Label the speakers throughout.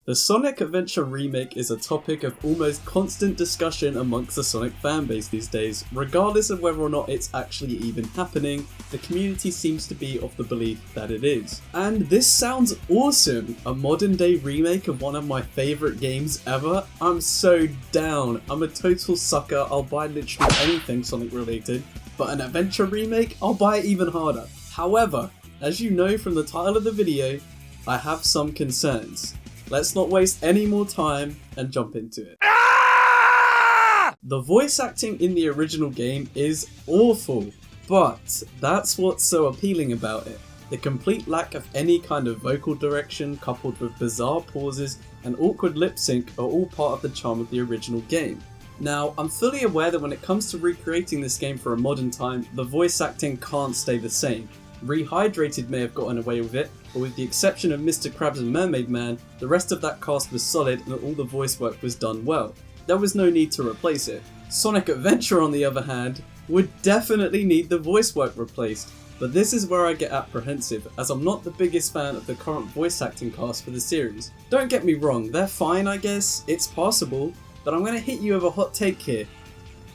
Speaker 1: The Sonic Adventure remake is a topic of almost constant discussion amongst the Sonic fanbase these days. Regardless of whether or not it's actually even happening, the community seems to be of the belief that it is. And this sounds awesome! A modern day remake of one of my favourite games ever? I'm so down. I'm a total sucker, I'll buy literally anything Sonic related, but an adventure remake? I'll buy it even harder. However, as you know from the title of the video, I have some concerns. Let's not waste any more time and jump into it. The voice acting in the original game is awful, but that's what's so appealing about it. The complete lack of any kind of vocal direction coupled with bizarre pauses and awkward lip sync are all part of the charm of the original game. Now, I'm fully aware that when it comes to recreating this game for a modern time, the voice acting can't stay the same. Rehydrated may have gotten away with it, but with the exception of Mr. Krabs and Mermaid Man, the rest of that cast was solid and all the voice work was done well. There was no need to replace it. Sonic Adventure, on the other hand, would definitely need the voice work replaced, but this is where I get apprehensive, as I'm not the biggest fan of the current voice acting cast for the series. Don't get me wrong, they're fine I guess, it's passable, but I'm gonna hit you with a hot take here.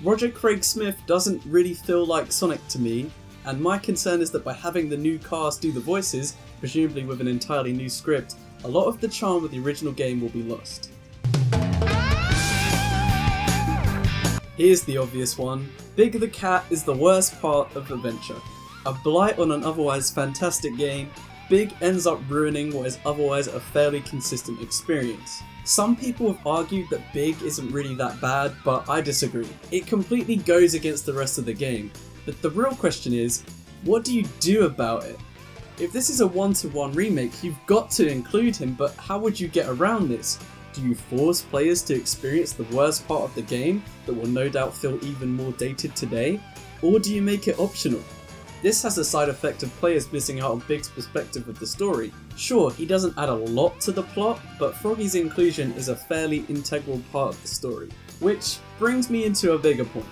Speaker 1: Roger Craig Smith doesn't really feel like Sonic to me, and my concern is that by having the new cast do the voices, presumably with an entirely new script, a lot of the charm of the original game will be lost. Here's the obvious one. Big the Cat is the worst part of Adventure. A blight on an otherwise fantastic game, Big ends up ruining what is otherwise a fairly consistent experience. Some people have argued that Big isn't really that bad, but I disagree. It completely goes against the rest of the game. But the real question is, what do you do about it? If this is a one-to-one remake, you've got to include him, but how would you get around this? Do you force players to experience the worst part of the game that will no doubt feel even more dated today? Or do you make it optional? This has the side effect of players missing out on Big's perspective of the story. Sure, he doesn't add a lot to the plot, but Froggy's inclusion is a fairly integral part of the story. Which brings me into a bigger point.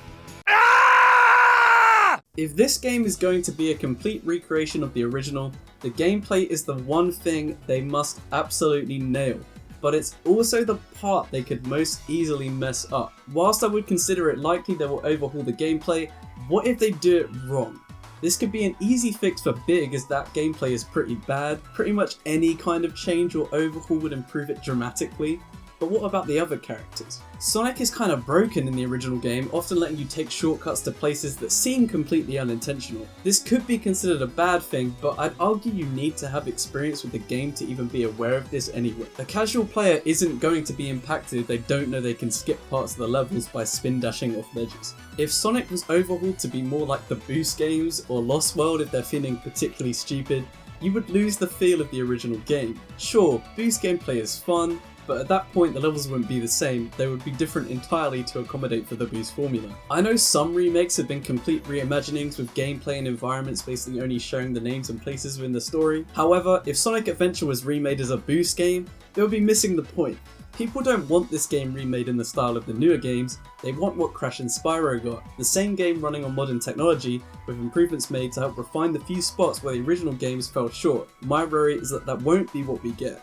Speaker 1: If this game is going to be a complete recreation of the original, the gameplay is the one thing they must absolutely nail, but it's also the part they could most easily mess up. Whilst I would consider it likely they will overhaul the gameplay, what if they do it wrong? This could be an easy fix for Big, as that gameplay is pretty bad. Pretty much any kind of change or overhaul would improve it dramatically. But what about the other characters? Sonic is kind of broken in the original game, often letting you take shortcuts to places that seem completely unintentional. This could be considered a bad thing, but I'd argue you need to have experience with the game to even be aware of this anyway. A casual player isn't going to be impacted if they don't know they can skip parts of the levels by spin dashing off ledges. If Sonic was overhauled to be more like the Boost games or Lost World if they're feeling particularly stupid, you would lose the feel of the original game. Sure, Boost gameplay is fun, but at that point the levels wouldn't be the same, they would be different entirely to accommodate for the Boost formula. I know some remakes have been complete reimaginings with gameplay and environments basically only showing the names and places within the story. However, if Sonic Adventure was remade as a Boost game, it would be missing the point. People don't want this game remade in the style of the newer games, they want what Crash and Spyro got. The same game running on modern technology, with improvements made to help refine the few spots where the original games fell short. My worry is that that won't be what we get.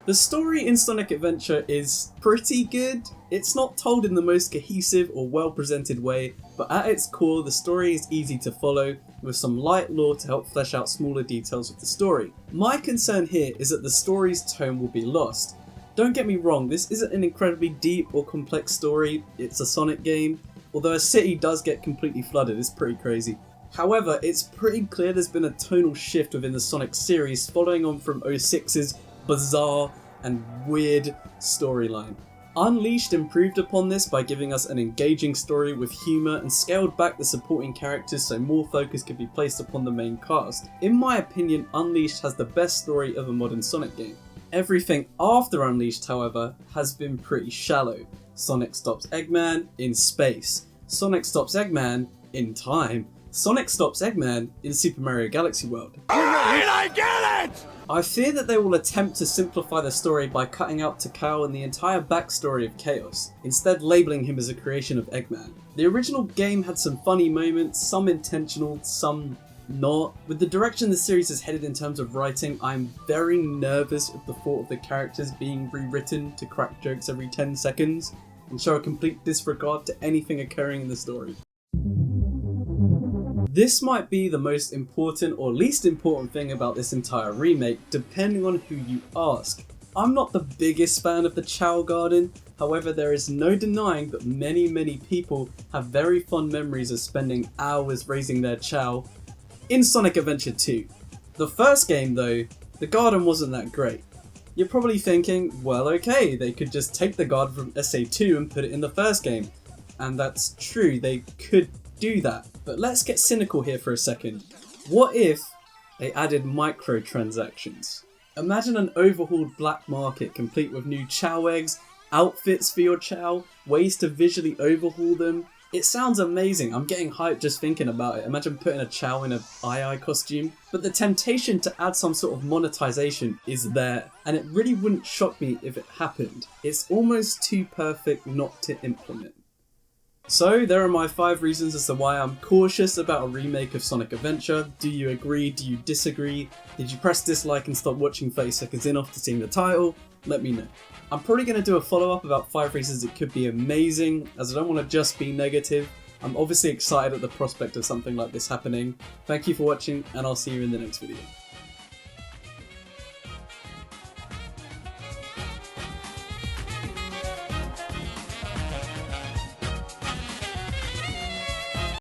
Speaker 1: The story in Sonic Adventure is pretty good. It's not told in the most cohesive or well presented way, but at its core the story is easy to follow, with some light lore to help flesh out smaller details of the story. My concern here is that the story's tone will be lost. Don't get me wrong, this isn't an incredibly deep or complex story, it's a Sonic game, although a city does get completely flooded, it's pretty crazy. However, it's pretty clear there's been a tonal shift within the Sonic series following on from 06's bizarre and weird storyline. Unleashed improved upon this by giving us an engaging story with humour and scaled back the supporting characters so more focus could be placed upon the main cast. In my opinion, Unleashed has the best story of a modern Sonic game. Everything after Unleashed, however, has been pretty shallow. Sonic stops Eggman in space. Sonic stops Eggman in time. Sonic stops Eggman in Super Mario Galaxy World.
Speaker 2: Alright, I get it!
Speaker 1: I fear that they will attempt to simplify the story by cutting out Takao and the entire backstory of Chaos, instead labelling him as a creation of Eggman. The original game had some funny moments, some intentional, some not. With the direction the series is headed in terms of writing, I'm very nervous at the thought of the characters being rewritten to crack jokes every 10 seconds and show a complete disregard to anything occurring in the story. This might be the most important or least important thing about this entire remake, depending on who you ask. I'm not the biggest fan of the Chow Garden, however there is no denying that many people have very fond memories of spending hours raising their Chow in Sonic Adventure 2. The first game though, the garden wasn't that great. You're probably thinking, well okay, they could just take the garden from SA2 and put it in the first game. And that's true, they could do that. But let's get cynical here for a second. What if they added microtransactions? Imagine an overhauled black market complete with new Chow eggs, outfits for your Chow, ways to visually overhaul them. It sounds amazing, I'm getting hyped just thinking about it. Imagine putting a Chow in a Ai costume. But the temptation to add some sort of monetization is there, and it really wouldn't shock me if it happened. It's almost too perfect not to implement. So there are my 5 reasons as to why I'm cautious about a remake of Sonic Adventure. Do you agree? Do you disagree? Did you press dislike and stop watching 30 seconds in after seeing the title? Let me know. I'm probably going to do a follow-up about 5 reasons it could be amazing, as I don't want to just be negative. I'm obviously excited at the prospect of something like this happening. Thank you for watching, and I'll see you in the next video.